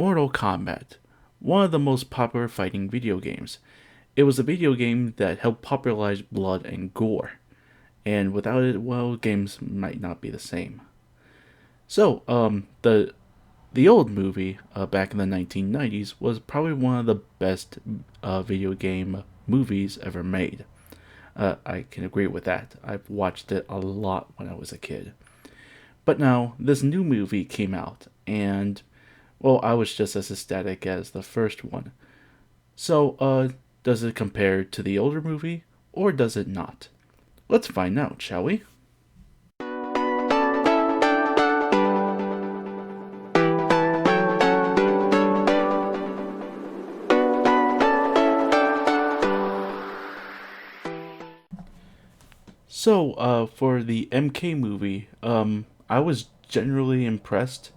Mortal Kombat, one of the most popular fighting video games. It was a video game that helped popularize blood and gore, and without it, well, games might not be the same. So, the old movie back in the 1990s was probably one of the best video game movies ever made. I can agree with that. I've watched it a lot when I was a kid. But now, this new movie came out, and, well, I was just as ecstatic as the first one. So, does it compare to the older movie, or does it not? Let's find out, shall we? So, for the MK movie, I was generally impressed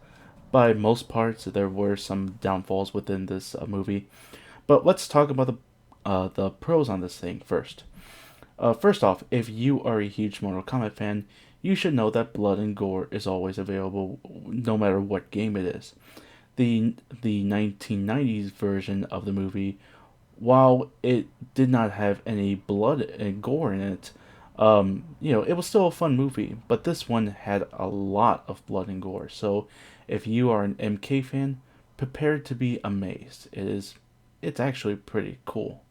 by most parts. There were some downfalls within this movie, but let's talk about the pros on this thing first. First off, if you are a huge Mortal Kombat fan, you should know that blood and gore is always available, no matter what game it is. The 1990s version of the movie, while it did not have any blood and gore in it, it was still a fun movie. But this one had a lot of blood and gore. So, if you are an MK fan, prepare to be amazed. It's actually pretty cool.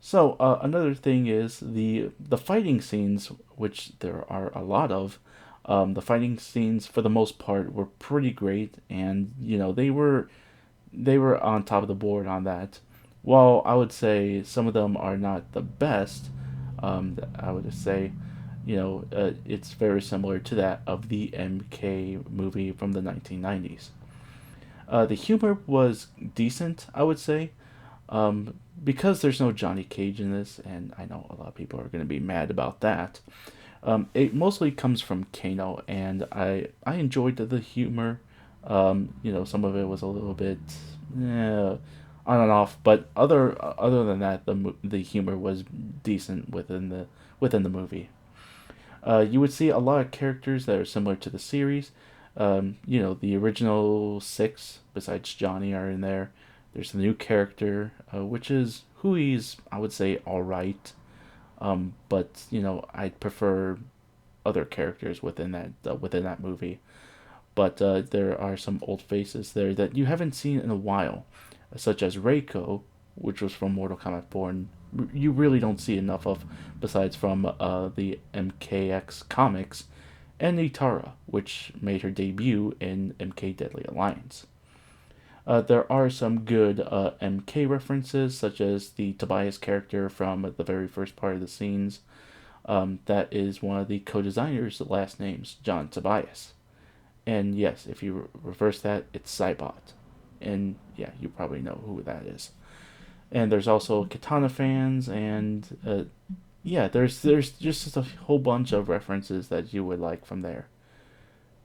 So another thing is the fighting scenes, which there are a lot of. The fighting scenes, for the most part, were pretty great, and they were on top of the board on that. While I would say some of them are not the best, I would just say, it's very similar to that of the MK movie from the 1990s. The humor was decent, I would say, because there's no Johnny Cage in this, and I know a lot of people are going to be mad about that. It mostly comes from Kano, and I enjoyed the humor. Some of it was a little bit on and off, but other than that, the humor was decent within the movie. You would see a lot of characters that are similar to the series. The original six, besides Johnny, are in there. There's the new character, which is Hui's, I would say, alright. But I'd prefer other characters within that movie. But there are some old faces there that you haven't seen in a while, such as Reiko, which was from Mortal Kombat 4, and you really don't see enough of besides from the MKX comics, and Nitara, which made her debut in MK Deadly Alliance. There are some good MK references, such as the Tobias character from the very first part of the scenes. That is one of the co-designers' last names, John Tobias. And yes, if you reverse that, it's Cybot. And yeah, you probably know who that is. And there's also Katana fans, and yeah, there's just a whole bunch of references that you would like from there.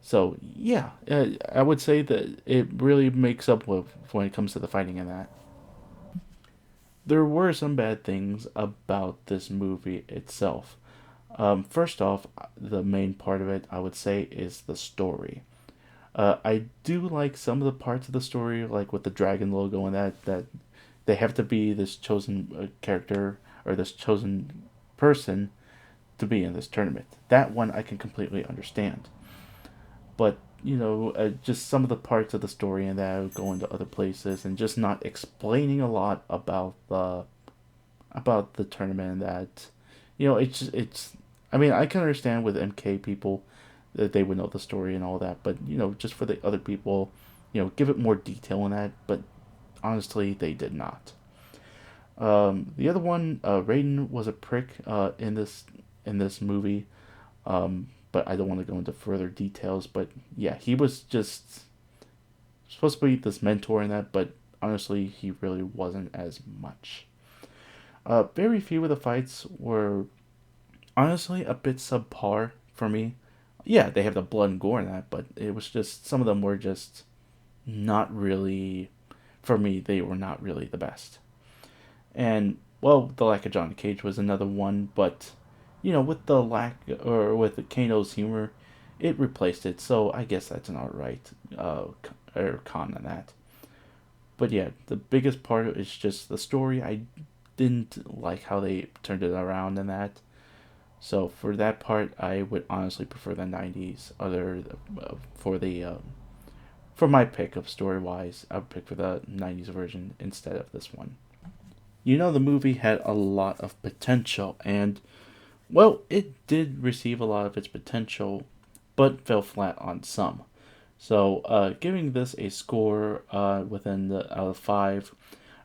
So yeah, I would say that it really makes up with when it comes to the fighting in that. There were some bad things about this movie itself. First off, the main part of it I would say is the story. I do like some of the parts of the story, like with the dragon logo and that they have to be this chosen character or this chosen person to be in this tournament. That one I can completely understand. But just some of the parts of the story and that go into other places and just not explaining a lot about the tournament and that it's I mean, I can understand with MK people that they would know the story and all that, but just for the other people, give it more detail in that. But honestly, they did not. The other one, Raiden was a prick in this movie. But I don't want to go into further details. But yeah, he was just supposed to be this mentor in that, but honestly, he really wasn't as much. Very few of the fights were honestly a bit subpar for me. Yeah, they have the blood and gore in that, but it was just some of them were just not really, for me, they were not really the best. And well, the lack of Johnny Cage was another one, but with the lack or with Kano's humor, it replaced it. So I guess that's an alright or con on that. But yeah, the biggest part is just the story. I didn't like how they turned it around in that. So for that part, I would honestly prefer the '90s. For the for my pick of story wise, I would pick for the '90s version instead of this one. The movie had a lot of potential, and well, it did receive a lot of its potential, but fell flat on some. So, giving this a score within the out of 5,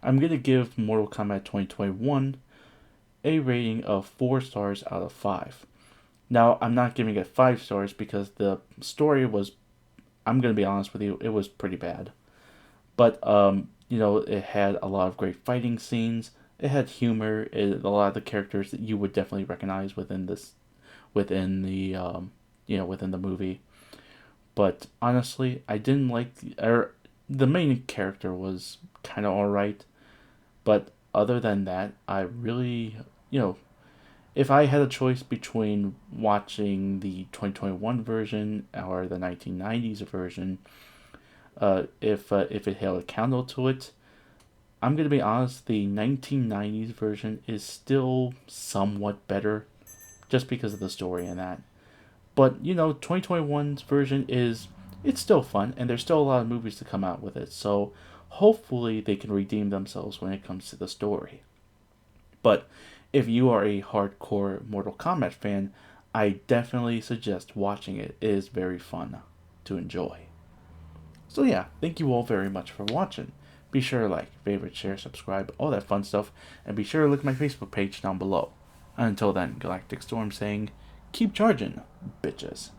I'm gonna give Mortal Kombat 2021 a rating of 4 stars out of 5. Now, I'm not giving it 5 stars because the story was, I'm gonna be honest with you, it was pretty bad. But it had a lot of great fighting scenes. It had humor. A lot of the characters that you would definitely recognize within the within the movie. But honestly, I didn't like the main character was kind of alright. But other than that, I really if I had a choice between watching the 2021 version or the 1990s version, if it held a candle to it, I'm gonna be honest. The 1990s version is still somewhat better, just because of the story and that. But 2021's version is it's still fun, and there's still a lot of movies to come out with it. So hopefully they can redeem themselves when it comes to the story. But if you are a hardcore Mortal Kombat fan, I definitely suggest watching it. It is very fun to enjoy. So yeah, thank you all very much for watching. Be sure to like, favorite, share, subscribe, all that fun stuff, and be sure to look at my Facebook page down below. Until then, GalacticStorm saying, keep charging, bitches.